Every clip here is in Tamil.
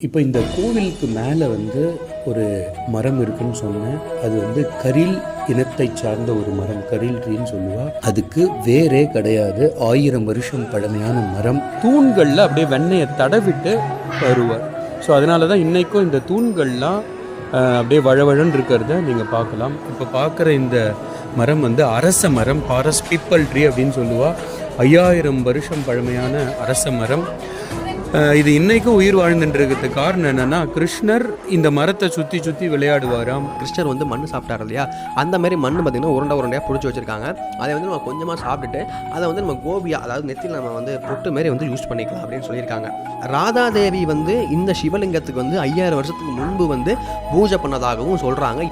இப்போ இந்த கோவிலுக்கு மேலே ஒரு மரம் இருக்குன்னு சொன்னேன். அது கரில் இனத்தை சார்ந்த ஒரு மரம், கரில் ட்ரீன்னு சொல்லுவா. அதுக்கு வேறே கிடையாது, 1000 வருஷம் பழமையான மரம். தூண்களில் அப்படியே வெண்ணெயை தடவிட்டு வருவார். ஸோ அதனால தான் இன்றைக்கும் இந்த தூண்கள்லாம் அப்படியே வழவழன்னு இருக்கிறத நீங்கள் பார்க்கலாம். இப்போ பார்க்குற இந்த மரம் அரச மரம், ஃபாரஸ்ட் பீப்பிள் ட்ரீ அப்படின்னு சொல்லுவா. 5000 வருஷம் பழமையான அரச மரம். இது இன்றைக்கும் உயிர் வாழ்ந்துன்றதுக்கு காரணம் என்னென்னா, கிருஷ்ணர் இந்த மரத்தை சுற்றி சுற்றி விளையாடுவாராம். கிருஷ்ணர் மண் சாப்பிட்டார் இல்லையா, அந்த மாதிரி மண் பார்த்திங்கன்னா உருண்டையாக பிடிச்சி வச்சுருக்காங்க. அதை நம்ம கொஞ்சமாக சாப்பிட்டுட்டு அதை நம்ம கோபியா, அதாவது நெத்தியில் நம்ம பொட்டு மாரி யூஸ் பண்ணிக்கலாம் அப்படின்னு சொல்லியிருக்காங்க. ராதாதேவி இந்த சிவலிங்கத்துக்கு 5000 வருஷத்துக்கு முன்பு பூஜை பண்ணதாகவும் சொல்கிறாங்க.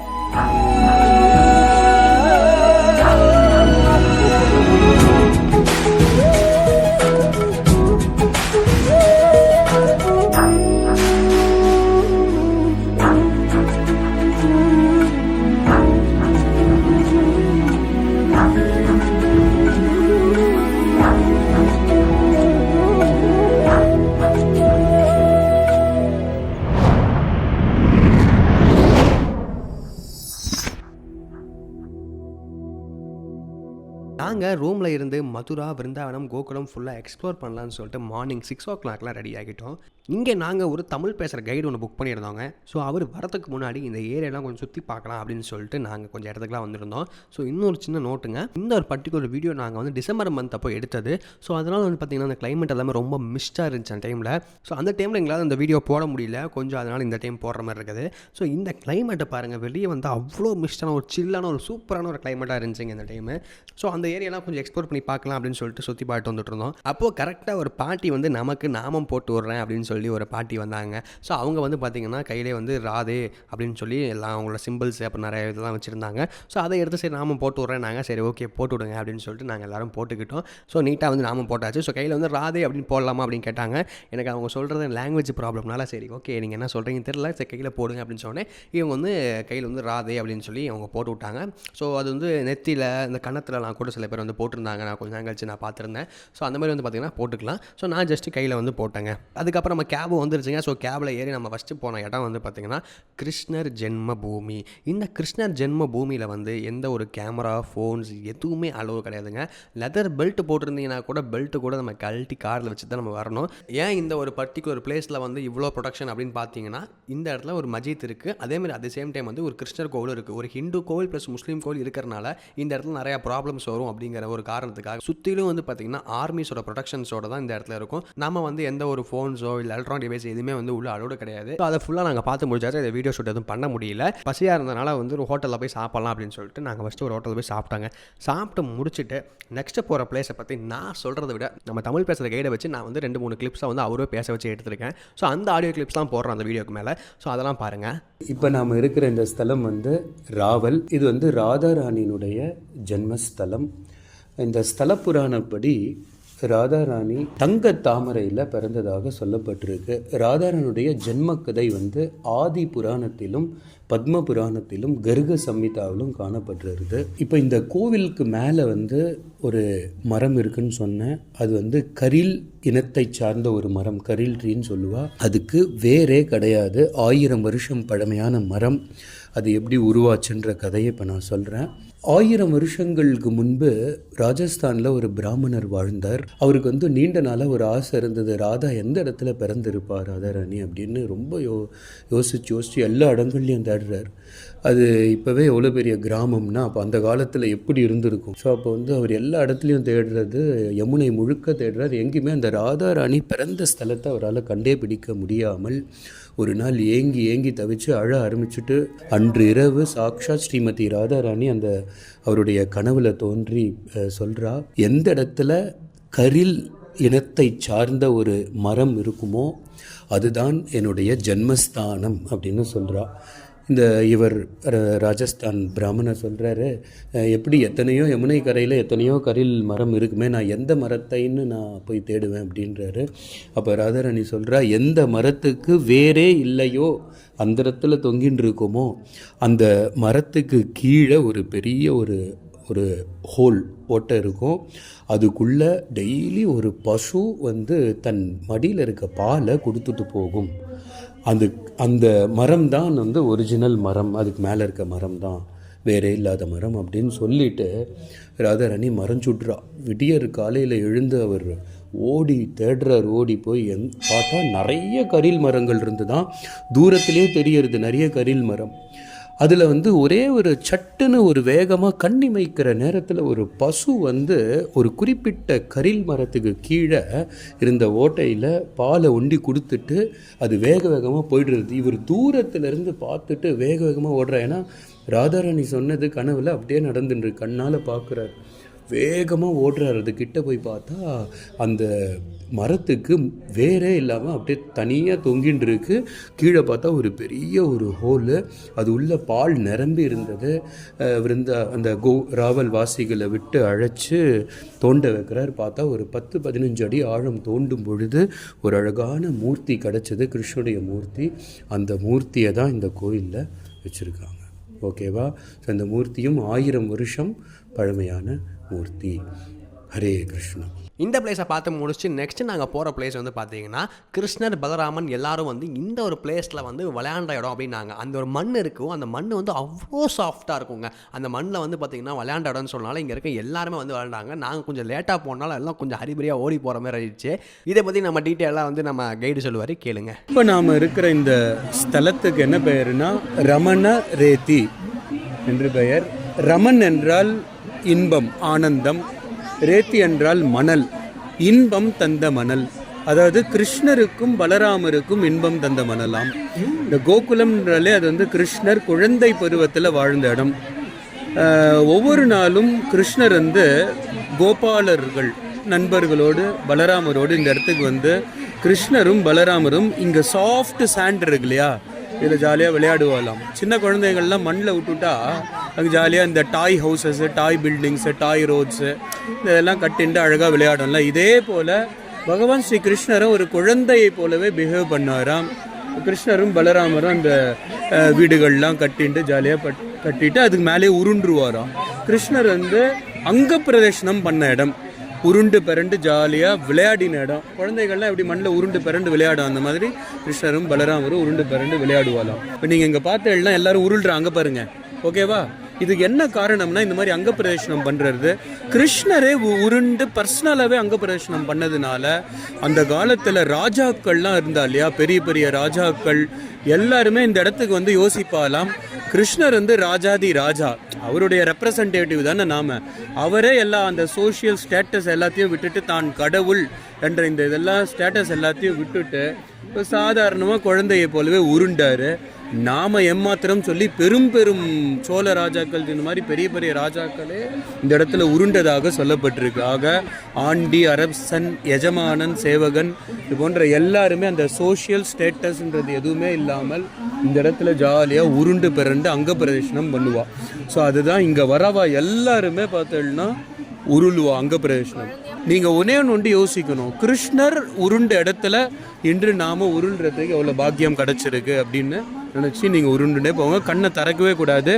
நாங்கள் ரூமில் இருந்து மதுரா, விருந்தாவனம், கோகுலம் ஃபுல்லாக எக்ஸ்ப்ளோர் பண்ணலான்னு சொல்லிட்டு மார்னிங் 6 o'clock ரெடி ஆகிட்டோம். இங்கே நாங்கள் ஒரு தமிழ் பேசுகிற கைடு ஒன்று புக் பண்ணியிருந்தோங்க. ஸோ அவர் வரத்துக்கு முன்னாடி இந்த ஏரியாலாம் கொஞ்சம் சுற்றி பார்க்கலாம் அப்படின்னு சொல்லிட்டு நாங்கள் கொஞ்சம் இடத்துக்குலாம் வந்திருந்தோம். ஸோ இன்னொரு சின்ன நோட்டுங்க, இந்த ஒரு பர்டிகுலர் வீடியோ நாங்கள் டிசம்பர் மந்த் அப்போ எடுத்தது. ஸோ அதனால் பார்த்திங்கன்னா அந்த கிளைமேட் எல்லாமே ரொம்ப மிஸ்டாக இருந்துச்சு அந்த டைமில். ஸோ அந்த டைமில் எங்களால் அந்த வீடியோ போட முடியல கொஞ்சம், அதனால் இந்த டைம் போடுற மாதிரி இருக்குது. ஸோ இந்த கிளைமேட்டை பாருங்கள், வெளியே அவ்வளோ மிஸ்டான ஒரு சில்லான ஒரு சூப்பரான ஒரு கிளைமேட்டாக இருந்துச்சுங்க இந்த டைமு. ஸோ அந்த ஏரியாலாம் கொஞ்சம் எக்ஸ்ப்ளோர் பண்ணி பார்க்கலாம் அப்படின்னு சொல்லிட்டு சுற்றி பார்த்து வந்துட்டு இருந்தோம். அப்போது கரெக்டாக ஒரு பாட்டி நமக்கு நாமம் போட்டு விட்றேன் அப்படின்னு சொல்லி ஒரு பாட்டி வந்தாங்க. ஸோ அவங்க பார்த்திங்கன்னா கையிலே ராதே அப்படின்னு சொல்லி எல்லாம் அவங்களோட சிம்பிள்ஸ் அப்புறம் நிறைய இதெல்லாம் வச்சுருந்தாங்க. ஸோ அதை எடுத்து சரி நாமம் போட்டு விட்றேன் நாங்கள், சரி ஓகே போட்டு விடுங்க அப்படின்னு சொல்லிட்டு நாங்கள் எல்லோரும் போட்டுக்கிட்டோம். ஸோ நீட்டாக நாமம் போட்டாச்சு. ஸோ கையில் ராதே அப்படின்னு போடலாமா அப்படின்னு கேட்டாங்க. எனக்கு அவங்க சொல்கிறது லாங்குவேஜ் ப்ராப்ளம்னால சரி ஓகே நீங்கள் என்ன சொல்கிறீங்கன்னு தெரியல, சரி கையில் போடுங்க அப்படின்னு சொன்னேன். இவங்க கையில் ராதே அப்படின்னு சொல்லி அவங்க போட்டு விட்டாங்க. ஸோ அது நெத்தியில் இந்த கன்னத்துலலாம் கூட சில பேர் போட்டிருந்தாங்க. நான் கொஞ்சம் நாள் கழிச்சு நான் பார்த்துருந்தேன். ஸோ அந்த மாதிரி பார்த்திங்கன்னா போட்டுக்கலாம். ஸோ நான் ஜஸ்ட்டு கையில் போட்டேங்க. அதுக்கப்புறம் நம்ம கேபு வந்துருச்சுங்க. ஸோ கேபில் ஏறி நம்ம ஃபஸ்ட்டு போன இடம் பார்த்திங்கன்னா கிருஷ்ணர் ஜென்ம பூமி. இந்த கிருஷ்ணர் ஜென்ம பூமியில் எந்த ஒரு கேமரா, ஃபோன்ஸ் எதுவுமே அளவு கிடையாதுங்க. லெதர் பெல்ட் போட்டிருந்தீங்கன்னா கூட பெல்ட்டு கூட நம்ம கழட்டி காரில் வச்சு தான் நம்ம வரணும். ஏன் இந்த ஒரு பர்டிகுலர் பிளேஸில் இவ்வளோ ப்ரொடக்ஷன் அப்படின்னு பார்த்தீங்கன்னா, இந்த இடத்துல ஒரு மஜித் இருக்குது. அதேமாதிரி அட் த சேம் டைம் ஒரு கிருஷ்ணர் கோவில் இருக்குது. ஒரு ஹிந்து கோவில் ப்ளஸ் முஸ்லீம் கோவில் இருக்கிறனால இந்த இடத்துல நிறையா ப்ராப்ளம்ஸ் வரும் அப்படிங்கிற ஒரு காரணத்துக்காக சுற்றிலும் பார்த்திங்கன்னா ஆர்மிஸோட ப்ரொடக்ஷன்ஸோட தான் இந்த இடத்துல இருக்கும். நம்ம எந்த ஒரு ஃபோன்ஸோ இல்லை எலக்ட்ரானிக் டிவைஸ் எதுவுமே உள்ள அலோடு கிடையாது. அதை ஃபுல்லாக நாங்கள் பார்த்து முடிச்சாச்சு. அதை வீடியோ ஷூட் எதுவும் பண்ண முடியல. பசியாக இருந்தனால ஒரு ஹோட்டலில் போய் சாப்பிட்லாம் அப்படின்னு சொல்லிட்டு நாங்கள் ஃபஸ்ட்டு ஒரு ஹோட்டலில் போய் சாப்பிட்டாங்க. சாப்பிட்டு முடிச்சுட்டு நெக்ஸ்ட்டு போகிற பிளேஸை பற்றி நான் சொல்கிறத விட நம்ம தமிழ் பேசுகிற கைடை வச்சு நான் 2-3 கிளிப்ஸை அவரே பேச வச்சு எடுத்துருக்கேன். ஸோ அந்த ஆடியோ கிளிப்ஸ்லாம் போடுறோம் அந்த வீடியோக்கு மேலே. ஸோ அதெல்லாம் பாருங்கள். இப்போ நாம் இருக்கிற இந்த ஸ்தலம் ராவல். இது ராதாராணியினுடைய ஜென்மஸ்தலம். இந்த ஸ்தல புராணப்படி ராதாராணி தங்க தாமரையில் பிறந்ததாக சொல்லப்பட்டிருக்கு. ராதாராணியுடைய ஜென்ம கதை ஆதி புராணத்திலும் பத்ம புராணத்திலும் கருக சம்ஹிதாவிலும் காணப்பட்டிருக்குது. இப்போ இந்த கோவிலுக்கு மேலே ஒரு மரம் இருக்குன்னு சொன்னேன். அது கரில் இனத்தை சார்ந்த ஒரு மரம், கரில் ட்ரீன்னு சொல்லுவா. அதுக்கு வேறே கிடையாது, 1000 வருஷம் பழமையான மரம். அது எப்படி உருவாச்சுன்ற கதையை இப்போ நான் சொல்கிறேன். 1000 வருஷங்களுக்கு முன்பு ராஜஸ்தானில் ஒரு பிராமணர் வாழ்ந்தார். அவருக்கு நீண்ட நாளாக ஒரு ஆசை இருந்தது, ராதா எந்த இடத்துல பிறந்திருப்பார் ராதாராணி அப்படின்னு ரொம்ப யோசித்து எல்லா இடங்கள்லையும் தேடுறார். அது இப்போவே எவ்வளோ பெரிய கிராமம்னா அப்போ அந்த காலத்தில் எப்படி இருந்திருக்கும். ஸோ அப்போ அவர் எல்லா இடத்துலையும் தேடுறது, யமுனை முழுக்க தேடுறாரு. எங்கேயுமே அந்த ராதாராணி பிறந்த ஸ்தலத்தை அவரால் கண்டே பிடிக்க முடியாமல் ஒரு நாள் ஏங்கி தவிச்சு அழ ஆரம்பிச்சுட்டு, அன்று இரவு சாக்ஷாத் ஸ்ரீமதி ராதாராணி அவருடைய கனவுல தோன்றி சொல்கிறா, எந்த இடத்துல கரில் இனத்தை சார்ந்த ஒரு மரம் இருக்குமோ அதுதான் என்னுடைய ஜென்மஸ்தானம் அப்படின்னு சொல்கிறா. இவர் ராஜஸ்தான் பிராமணர் சொல்கிறாரு, எப்படி எத்தனையோ யமுனை கரையில் எத்தனையோ கரில் மரம் இருக்குமே, நான் எந்த மரத்தைன்னு நான் போய் தேடுவேன் அப்படின்றாரு. அப்போ ராதாராணி சொல்கிறா, எந்த மரத்துக்கு வேரே இல்லையோ அந்த இடத்துல தொங்கின்னு இருக்குமோ அந்த மரத்துக்கு கீழே ஒரு பெரிய ஒரு ஹோல் ஓட்டை இருக்கும். அதுக்குள்ளே டெய்லி ஒரு பசு தன் மடியில் இருக்க பாலை கொடுத்துட்டு போகும். அந்த அந்த மரம் தான் வந்து ஒரிஜினல் மரம், அதுக்கு மேலே இருக்க மரம் தான் வேறே இல்லாத மரம் அப்படின்னு சொல்லிட்டு ராதாராணி மறைஞ்சுட்றா. விடியற் காலையில் எழுந்து அவர் ஓடி தேடுறார். ஓடி போய் பார்த்தா நிறைய கரில் மரங்கள் இருந்து தான் தூரத்திலே தெரியறது, நிறைய கரில் மரம். அதில் வந்து ஒரே ஒரு சட்டுன்னு ஒரு வேகமாக கண்ணிமைக்கிற நேரத்தில் ஒரு பசு வந்து ஒரு குறிப்பிட்ட கரில் மரத்துக்கு கீழே இருந்த ஓட்டையில் பாலை ஒண்டி கொடுத்துட்டு அது வேக வேகமாக போய்டுறது. இவர் தூரத்துலேருந்து பார்த்துட்டு வேக வேகமாக ஓடுறா. ஏன்னா ராதாராணி சொன்னது கனவில் அப்படியே நடந்துட்டு கண்ணால் பார்க்குறாரு. வேகமாக ஓடுறாரு. அது கிட்ட போய் பார்த்தா அந்த மரத்துக்கு வேறே இல்லாமல் அப்படியே தனியாக தொங்கின்னு இருக்கு. கீழே பார்த்தா ஒரு பெரிய ஒரு ஹோலு, அது உள்ள பால் நிரம்பி இருந்தது. அந்த ராவல் வாசிகளை விட்டு அழைச்சி தோண்ட வைக்கிறார். பார்த்தா ஒரு 10-15 அடி ஆழம் தோண்டும் பொழுது ஒரு அழகான மூர்த்தி கிடச்சிது, கிருஷ்ணனுடைய மூர்த்தி. அந்த மூர்த்தியை தான் இந்த கோயிலில் வச்சுருக்காங்க. ஓகேவா? ஸோ அந்த மூர்த்தியும் 1000 வருஷம் பழமையான மூர்த்தி. ஹரே கிருஷ்ணா. இந்த பிளேஸை பார்த்து முடிச்சு நெக்ஸ்ட்டு நாங்கள் போகிற பிளேஸ் வந்து பார்த்தீங்கன்னா கிருஷ்ணர் பலராமன் எல்லாரும் வந்து இந்த ஒரு பிளேஸில் வந்து விளையாண்ட இடம் அப்படின்னாங்க. அந்த ஒரு மண் இருக்கும், அந்த மண் வந்து அவ்வளோ சாஃப்டாக இருக்குங்க. அந்த மண்ணில் வந்து பார்த்திங்கன்னா விளையாண்ட இடம்னு சொன்னாலும் இங்கே இருக்க எல்லாருமே வந்து விளையாண்டாங்க. நாங்கள் கொஞ்சம் லேட்டாக போனாலும் எல்லாம் கொஞ்சம் ஹரிபரியாக ஓடி போகிற மாதிரி ஆயிடுச்சு. இதை பற்றி நம்ம டீட்டெயிலாக வந்து நம்ம கைடு சொல்லுவார், கேளுங்க. இப்போ நாம் இருக்கிற இந்த ஸ்தலத்துக்கு என்ன பெயர்னா ரமண ரேத்தி என்று பெயர். ரமன் என்றால் இன்பம், ஆனந்தம். ரேத்தி என்றால் மணல், இன்பம் தந்த மணல். அதாவது கிருஷ்ணருக்கும் பலராமருக்கும் இன்பம் தந்த மணலாம். இந்த கோகுலம்ன்றாலே அது வந்து கிருஷ்ணர் குழந்தை பருவத்தில் வாழ்ந்த இடம். ஒவ்வொரு நாளும் கிருஷ்ணர் வந்து கோபாலர்கள் நண்பர்களோடு பலராமரோடு இந்த இடத்துக்கு வந்து கிருஷ்ணரும் பலராமரும் இங்கே சாஃப்ட் சாண்ட் இருக்கு இல்லையா, இதில் ஜாலியாக விளையாடுவாலாம். சின்ன குழந்தைகள்லாம் மண்ணில் விட்டுட்டா அங்கே ஜாலியாக இந்த டாய் ஹவுசஸ்ஸு, டாய் பில்டிங்ஸு, டாய் ரோட்ஸு இதெல்லாம் கட்டிண்டு அழகாக விளையாடலாம். இதே போல் பகவான் ஸ்ரீ கிருஷ்ணரும் ஒரு குழந்தையை போலவே பிஹேவ் பண்ணாராம். கிருஷ்ணரும் பலராமரும் அந்த வீடுகள்லாம் கட்டிட்டு ஜாலியாக கட்டிட்டு அதுக்கு மேலே உருண்டுருவாராம். கிருஷ்ணர் வந்து அங்க பிரதர்ஷனம் பண்ண இடம், உருண்டு பிறண்டு ஜாலியாக விளையாடின இடம். குழந்தைகள்லாம் எப்படி மண்ணில் உருண்டு பிறண்டு விளையாடும், அந்த மாதிரி கிருஷ்ணரும் பலராமரும் உருண்டு பிறண்டு விளையாடுவாலாம். இப்போ நீங்கள் இங்கே பார்த்த எல்லாம் எல்லாரும் உருள்றாங்க பாருங்க. ஓகேவா? இதுக்கு என்ன காரணம்னா இந்த மாதிரி அங்க பிரதர்ஷனம் பண்ணுறது, கிருஷ்ணரே உருண்டு பர்சனலாகவே அங்க பிரதர்ஷனம் பண்ணதுனால அந்த காலத்தில் ராஜாக்கள்லாம் இருந்தா இல்லையா, பெரிய பெரிய ராஜாக்கள் எல்லாருமே இந்த இடத்துக்கு வந்து யோசிப்பாலாம், கிருஷ்ணர் வந்து ராஜாதி ராஜா, அவருடைய ரெப்ரசன்டேட்டிவ் தானே நாம, அவரே எல்லாம் அந்த சோஷியல் ஸ்டேட்டஸ் எல்லாத்தையும் விட்டுட்டு தான் கடவுள் என்ற இந்த இதெல்லாம் ஸ்டேட்டஸ் எல்லாத்தையும் விட்டுட்டு இப்போ சாதாரணமாக குழந்தையை போலவே உருண்டாரு. நாம ஏமாத்திரம் சொல்லி பெரும் பெரும் சோழ ராஜாக்கள் இந்த மாதிரி பெரிய பெரிய ராஜாக்களே இந்த இடத்துல உருண்டதாக சொல்லப்பட்டிருக்கு. ஆக ஆண்டி, அரசன், எஜமானன், சேவகன் இது போன்ற எல்லாருமே அந்த சோஷியல் ஸ்டேட்டஸ்ன்றது எதுவுமே இல்லாமல் இந்த இடத்துல ஜாலியாக உருண்டு பிறண்டு அங்க பிரதர்ஷனம் பண்ணுவா. ஸோ அதுதான் இங்கே வரவா எல்லாருமே பார்த்தோம்னா உருளுவா அங்க பிரதர்ஷனம். நீங்கள் ஒன்று யோசிக்கணும், கிருஷ்ணர் உருண்ட இடத்துல இன்று நாம உருள்றதுக்கு எவ்வளோ பாக்கியம் கிடச்சிருக்கு அப்படின்னு நினச்சி நீங்கள் உருண்டுனே போங்க. கண்ணை திறக்கவே கூடாது.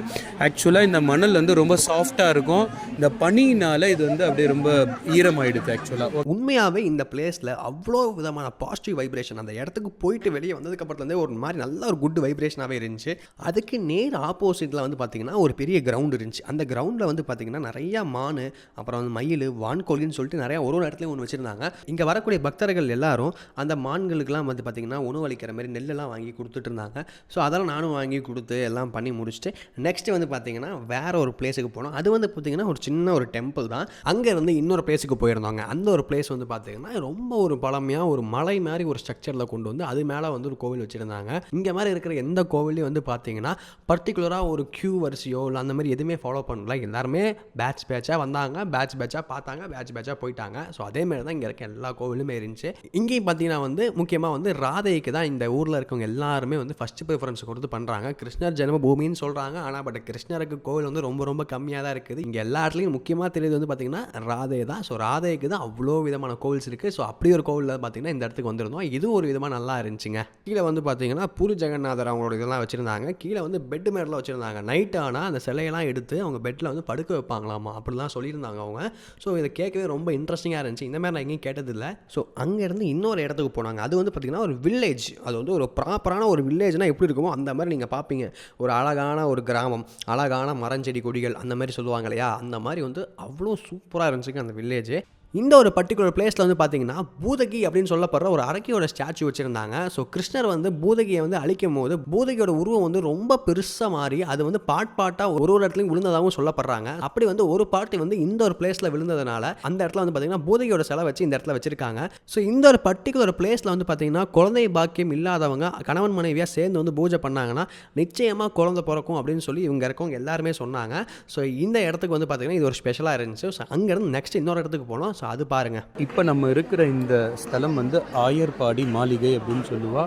ஆக்சுவலாக இந்த மணல் வந்து ரொம்ப சாஃப்டாக இருக்கும், இந்த பனியினால் இது வந்து அப்படியே ரொம்ப ஈரமாயிடுது. ஆக்சுவலாக உண்மையாகவே இந்த பிளேஸில் அவ்வளோ விதமான பாசிட்டிவ் வைப்ரேஷன், அந்த இடத்துக்கு போயிட்டு வெளியே வந்ததுக்கப்புறத்துலேருந்தே ஒரு மாதிரி நல்ல ஒரு குட் வைப்ரேஷனாகவே இருந்துச்சு. அதுக்கு நேர் ஆப்போசிட்டில் வந்து பார்த்திங்கன்னா ஒரு பெரிய கிரவுண்ட் இருந்துச்சு. அந்த கிரவுண்டில் வந்து பார்த்திங்கன்னா நிறையா மான், அப்புறம் வந்து மயில், வான்கோழின்னு சொல்லிட்டு நிறையா ஒரு இடத்துலையும் ஒன்று வச்சுருந்தாங்க. இங்கே வரக்கூடிய பக்தர்கள் எல்லாரும் அந்த மான்களுக்கெல்லாம் வந்து பார்த்திங்கன்னா உணவளிக்கிற மாதிரி நெல்லெல்லாம் வாங்கி கொடுத்துட்டு இருந்தாங்க. ஸோ அதெல்லாம் நானும் வாங்கி கொடுத்து எல்லாம் பண்ணி முடிச்சுட்டு நெக்ஸ்ட்டு வந்து பார்த்திங்கன்னா வேறு ஒரு பிளேஸுக்கு போனோம். அது வந்து பார்த்திங்கன்னா ஒரு சின்ன ஒரு டெம்பிள் தான். அங்கே இருந்து இன்னொரு பிளேஸுக்கு போயிருந்தாங்க. அந்த ஒரு பிளேஸ் வந்து பார்த்திங்கன்னா ரொம்ப ஒரு பழமையாக ஒரு மலை மாதிரி ஒரு ஸ்ட்ரக்சரில் கொண்டு வந்து அது மேலே வந்து ஒரு கோவில் வச்சுருந்தாங்க. இங்கே மாதிரி இருக்கிற எந்த கோவிலையும் வந்து பார்த்திங்கன்னா பர்டிகுலராக ஒரு க்யூ வரிசையோ இல்லை அந்த மாதிரி எதுவுமே ஃபாலோ பண்ணல. எல்லாருமே பேட்ச் பேட்சாக வந்தாங்க, பேட்ச் பேட்சாக பார்த்தாங்க, பேட்ச் பேட்சாக போயிட்டாங்க. ஸோ அதேமாதிரி தான் இங்கே இருக்க எல்லா கோவிலுமே இருந்துச்சு. இங்கேயும் பார்த்திங்கன்னா வந்து முக்கியமாக வந்து ராதைக்கு தான் இந்த ஊரில் இருக்கவங்க எல்லாருமே வந்து ஃபஸ்ட்டு ப்ரிஃபரன்ஸ் இம்பார்ட்டன்ஸ் கொடுத்து பண்ணுறாங்க. கிருஷ்ணர் ஜென்மபூமின்னு சொல்கிறாங்க, ஆனால் பட் கிருஷ்ணருக்கு கோவில் வந்து ரொம்ப ரொம்ப கம்மியாக தான் இருக்குது. இங்கே எல்லா இடத்துலையும் முக்கியமாக தெரியுது வந்து பார்த்திங்கன்னா ராதே தான். ஸோ ராதேக்கு தான் அவ்வளோ விதமான கோவில்ஸ் இருக்குது. ஸோ அப்படி ஒரு கோவிலில் பார்த்திங்கன்னா இந்த இடத்துக்கு வந்திருந்தோம். இது ஒரு விதமாக நல்லா இருந்துச்சுங்க. கீழே வந்து பார்த்திங்கன்னா பூரி ஜெகநாதர் அவங்களோட இதெல்லாம் வச்சுருந்தாங்க. கீழே வந்து பெட் மேரில் வச்சுருந்தாங்க. நைட் ஆனால் அந்த சிலையெல்லாம் எடுத்து அவங்க பெட்டில் வந்து படுக்க வைப்பாங்களாமா, அப்படிலாம் சொல்லியிருந்தாங்க அவங்க. ஸோ இதை கேட்கவே ரொம்ப இன்ட்ரெஸ்டிங்காக இருந்துச்சு. இந்த மாதிரி நான் எங்கேயும் கேட்டதில்லை. ஸோ அங்கேருந்து இன்னொரு இடத்துக்கு போனாங்க. அது வந்து பார்த்திங்கன்னா ஒரு வில்லேஜ். அது வந்து ஒரு ப்ராப்பரான ஒரு வில்லேஜ்னால் எப்படி இருக்குமோ அந்த மாதிரி நீங்கள் பார்ப்பீங்க. ஒரு அழகான ஒரு கிராமம், அழகான மரஞ்செடி கொடிகள் அந்த மாதிரி சொல்லுவாங்க இல்லையா, அந்த மாதிரி வந்து அவ்வளோ சூப்பராக இருந்துச்சுங்க அந்த வில்லேஜ். இந்த ஒரு பர்டிகுலர் பிளேஸில் வந்து பார்த்தீங்கன்னா பூதகி அப்படின்னு சொல்லப்படுற ஒரு அரக்கியோட ஸ்டாச்சு வச்சுருந்தாங்க. ஸோ கிருஷ்ணர் வந்து பூதகியை வந்து அழிக்கும் போது பூதகியோட உருவம் வந்து ரொம்ப பெருசாக மாறி அது வந்து பாட்டாக ஒரு இடத்துலையும் விழுந்ததாகவும் சொல்லப்படுறாங்க. அப்படி வந்து ஒரு பாட்டு வந்து இந்த ஒரு பிளேஸில் விழுந்ததுனால அந்த இடத்துல வந்து பார்த்தீங்கன்னா பூதகியோட சிலை வச்சு இந்த இடத்துல வச்சிருக்காங்க. ஸோ இந்த ஒரு பர்டிகுலர் பிளேஸில் வந்து பார்த்தீங்கன்னா குழந்தை பாக்கியம் இல்லாதவங்க கணவன் மனைவியாக சேர்ந்து வந்து பூஜை பண்ணாங்கன்னா நிச்சயமாக குழந்தை பிறக்கும் அப்படின்னு சொல்லி இவங்க இருக்கவங்க எல்லாருமே சொன்னாங்க. ஸோ இந்த இடத்துக்கு வந்து பார்த்தீங்கன்னா இது ஒரு ஸ்பெஷலாக இருந்துச்சு. ஸோ அங்கேருந்து நெக்ஸ்ட் இன்னொரு இடத்துக்கு போனோம். ஸோ அது பாருங்கள். இப்போ நம்ம இருக்கிற இந்த ஸ்தலம் வந்து ஆயர்பாடி மாளிகை அப்படின்னு சொல்லுவா.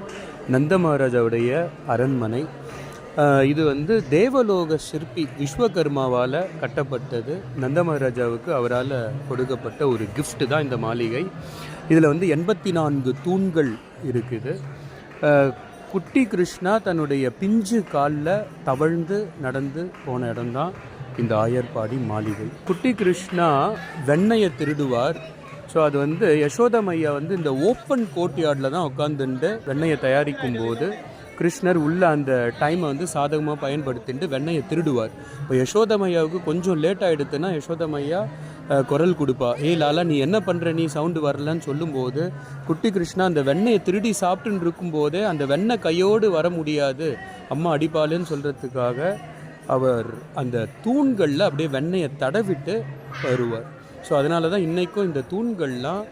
நந்த மகாராஜாவுடைய அரண்மனை. இது வந்து தேவலோக சிற்பி விஸ்வகர்மாவால் கட்டப்பட்டது. நந்த மகாராஜாவுக்கு அவரால் கொடுக்கப்பட்ட ஒரு கிஃப்ட் தான் இந்த மாளிகை. இதில் வந்து 84 தூண்கள் இருக்குது. குட்டி கிருஷ்ணா தன்னுடைய பிஞ்சு காலில் தவழ்ந்து நடந்து போன இடம்தான் இந்த ஆயர்பாடி மாளிகை. குட்டி கிருஷ்ணா வெண்ணையை திருடுவார். ஸோ அது வந்து யசோதா மையா வந்து இந்த ஓப்பன் கோர்ட்யார்டில் தான் உட்காந்துட்டு வெண்ணையை தயாரிக்கும் போது கிருஷ்ணர் உள்ள அந்த டைமை வந்து சாதகமாக பயன்படுத்திட்டு வெண்ணையை திருடுவார். இப்போ யசோதா மையாவுக்கு கொஞ்சம் லேட் ஆகிடுதுன்னா யசோதா மையா குரல் கொடுப்பா, ஏய் லாலா நீ என்ன பண்ணுற, நீ சவுண்டு வரலன்னு சொல்லும்போது குட்டி கிருஷ்ணா அந்த வெண்ணையை திருடி சாப்பிட்டுன்னு இருக்கும்போதே அந்த வெண்ணெய் கையோடு வர முடியாது, அம்மா அடிப்பாளுன்னு சொல்கிறதுக்காக அவர் அந்த தூண்களில் அப்படியே வெண்ணெயை தடவிட்டு வருவார். ஸோ அதனால தான் இன்றைக்கும் இந்த தூண்கள்லாம்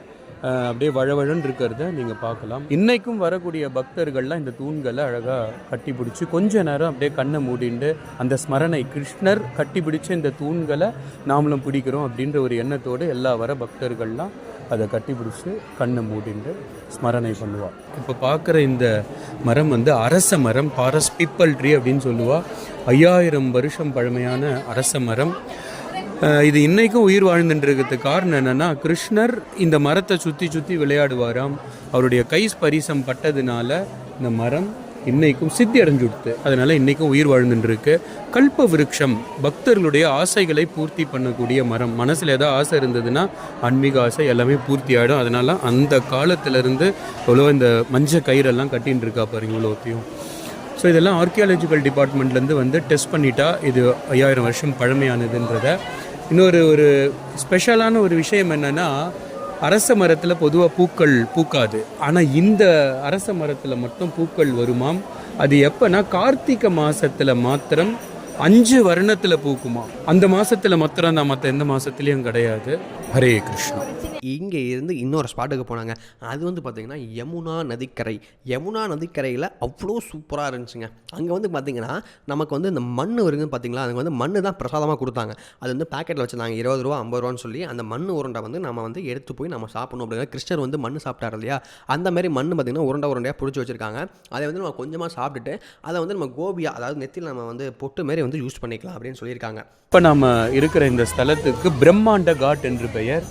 அப்படியே வழவழன்னு இருக்கிறத நீங்கள் பார்க்கலாம். இன்றைக்கும் வரக்கூடிய பக்தர்கள்லாம் இந்த தூண்களை அழகாக கட்டி பிடிச்சி கொஞ்ச நேரம் அப்படியே கண்ணை மூடிண்டு அந்த ஸ்மரணை, கிருஷ்ணர் கட்டி பிடிச்ச இந்த தூண்களை நாமளும் பிடிக்கிறோம் அப்படின்ற ஒரு எண்ணத்தோடு எல்லா வர பக்தர்கள்லாம் அதை கட்டி பிடிச்சி கண்ணை மூடிண்டு ஸ்மரணை பண்ணுவாள். இப்போ பார்க்குற இந்த மரம் வந்து அரச மரம், ஃபாரஸ்ட் பீப்பிள் ட்ரீ அப்படின்னு சொல்லுவாள். 5000 வருஷம் பழமையான அரச மரம். இது இன்றைக்கும் உயிர் வாழ்ந்துட்டுருக்கிறதுக்கு காரணம் என்னென்னா, கிருஷ்ணர் இந்த மரத்தை சுற்றி விளையாடுவாராம். அவருடைய கை ஸ்பரிசம் பட்டதுனால இந்த மரம் இன்றைக்கும் சித்தி அடைஞ்சுடுத்து. அதனால் இன்றைக்கும் உயிர் வாழ்ந்துட்டுருக்கு. கல்ப விருட்சம், பக்தர்களுடைய ஆசைகளை பூர்த்தி பண்ணக்கூடிய மரம். மனசில் ஏதாவது ஆசை இருந்ததுன்னா ஆன்மீக ஆசை எல்லாமே பூர்த்தி ஆகிடும். அதனால் அந்த காலத்திலேருந்து எவ்வளோ இந்த மஞ்சள் கயிறெல்லாம் கட்டின்னு இருக்கா பாருங்க இவ்வளோத்தையும். ஸோ இதெல்லாம் ஆர்கியாலஜிக்கல் டிபார்ட்மெண்ட்லேருந்து வந்து டெஸ்ட் பண்ணிட்டா இது 5000 வருஷம் பழமையானதுன்றத. ஒரு ஸ்பெஷலான ஒரு விஷயம் என்னென்னா, அரச மரத்தில் பொதுவாக பூக்கள் பூக்காது. ஆனால் இந்த அரச மரத்தில் மட்டும் பூக்கள் வருமாம். அது எப்போனா கார்த்திகை மாதத்தில் மாத்திரம் 5 வருணத்தில் பூக்குமா. அந்த மாதத்தில் மாத்திரம் தான், மற்ற எந்த மாதத்துலேயும் கிடையாது. ஹரே கிருஷ்ணா. இங்கே இருந்து இன்னொரு ஸ்பாட்டுக்கு போனாங்க. அது வந்து பார்த்திங்கன்னா யமுனா நதிக்கரை. யமுனா நதிக்கரையில் அவ்வளோ சூப்பராக இருந்துச்சுங்க. அங்கே வந்து பார்த்திங்கன்னா நமக்கு வந்து இந்த மண் வருதுன்னு பார்த்திங்களா, அதுக்கு வந்து மண் தான் பிரசாதமாக கொடுத்தாங்க. அது வந்து பேக்கெட்டில் வச்சுருந்தாங்க 20 ரூபா 50 ரூபான்னு சொல்லி. அந்த மண் உருண்டை வந்து நம்ம வந்து எடுத்து போய் நம்ம சாப்பிடணும் அப்படிங்கிற. கிருஷ்ணர் வந்து மண் சாப்பிட்டார் இல்லையா, அந்த மாதிரி மண் பார்த்திங்கன்னா உருண்டையாக பிடிச்சி வச்சுருக்காங்க. அதை வந்து நம்ம கொஞ்சமாக சாப்பிட்டுட்டு அதை வந்து நம்ம கோபியா, அதாவது நெத்தியில் நம்ம வந்து பொட்டு மாரி வந்து யூஸ் பண்ணிக்கலாம் அப்படின்னு சொல்லியிருக்காங்க. இப்போ நம்ம இருக்கிற இந்த ஸ்தலத்துக்கு பிரம்மாண்ட காட் என்று பெயர்.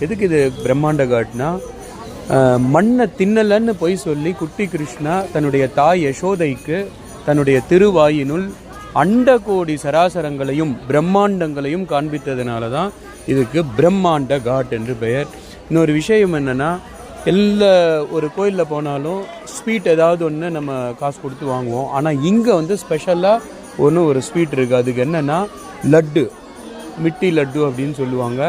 எதுக்கு இது பிரம்மாண்ட காட்னா, மண்ணை தின்னலன்னு போய் சொல்லி குட்டி கிருஷ்ணா தன்னுடைய தாய் யசோதைக்கு தன்னுடைய திருவாயினுள் அண்ட கோடி சராசரங்களையும் பிரம்மாண்டங்களையும் காண்பித்ததுனால தான் இதுக்கு பிரம்மாண்ட காட் என்று பெயர். இன்னொரு விஷயம் என்னென்னா, எல்லா ஒரு கோயிலில் போனாலும் ஸ்வீட் ஏதாவது ஒன்று நம்ம காசு கொடுத்து வாங்குவோம். ஆனால் இங்கே வந்து ஸ்பெஷலாக ஒரு ஸ்வீட் இருக்குது. அதுக்கு என்னென்னா லட்டு, மிட்டி லட்டு அப்படின்னு சொல்லுவாங்க.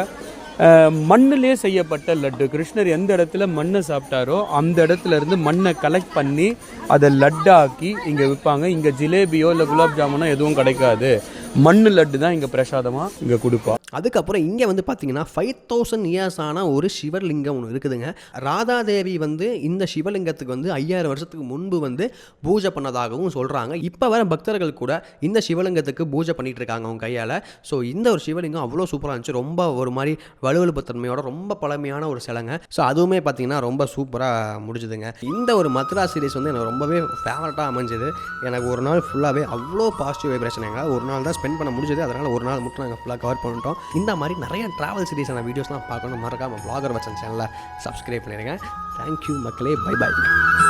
மண்ணிலே செய்யப்பட்ட லட்டு. கிருஷ்ணர் எந்த இடத்துல மண்ணை சாப்பிட்டாரோ அந்த இடத்துல இருந்து மண்ணை கலெக்ட் பண்ணி அதை லட்டாக்கி இங்கே விற்பாங்க. இங்கே ஜிலேபியோ இல்லை குலாப் ஜாமுனோ எதுவும் கிடைக்காது. மண் லட்டு தான் இங்கே பிரசாதமாக இங்கே கொடுப்பா. அதுக்கப்புறம் இங்கே வந்து பார்த்தீங்கன்னா 5000 இயர்ஸ் ஆன ஒரு சிவலிங்கம் ஒன்று இருக்குதுங்க. ராதாதேவி வந்து இந்த சிவலிங்கத்துக்கு வந்து 5000 வருஷத்துக்கு முன்பு வந்து பூஜை பண்ணதாகவும் சொல்கிறாங்க. இப்போ வர பக்தர்கள் கூட இந்த சிவலிங்கத்துக்கு பூஜை பண்ணிகிட்டு இருக்காங்க அவங்க கையால். ஸோ இந்த ஒரு சிவலிங்கம் அவ்வளோ சூப்பராக இருந்துச்சு. ரொம்ப ஒரு மாதிரி வலுவழுப்பு தன்மையோட ரொம்ப பழமையான ஒரு சிலைங்க. ஸோ அதுவுமே பார்த்தீங்கன்னா ரொம்ப சூப்பராக முடிஞ்சுதுங்க. இந்த ஒரு மதுரா சீரிஸ் வந்து எனக்கு ரொம்பவே ஃபேவரட்டாக அமைஞ்சது. எனக்கு ஒரு நாள் ஃபுல்லாகவே அவ்வளோ பாசிட்டிவ் வைப்ரேஷன். எங்கள் ஒரு நாள் தான் ஸ்பெண்ட் பண்ண முடிஞ்சது. அதனால் ஒரு நாள் மட்டும் நாங்கள் ஃபுல்லாக கவர் பண்ணிட்டோம். இந்த மாதிரி நிறைய ட்ராவல் சீரிஸான வீடியோஸ்லாம் பார்க்கணும். மறக்காமல் vlogger வச்சன் சேனலை சப்ஸ்கிரைப் பண்ணிடுங்க. தேங்க்யூ மக்களே. Bye bye.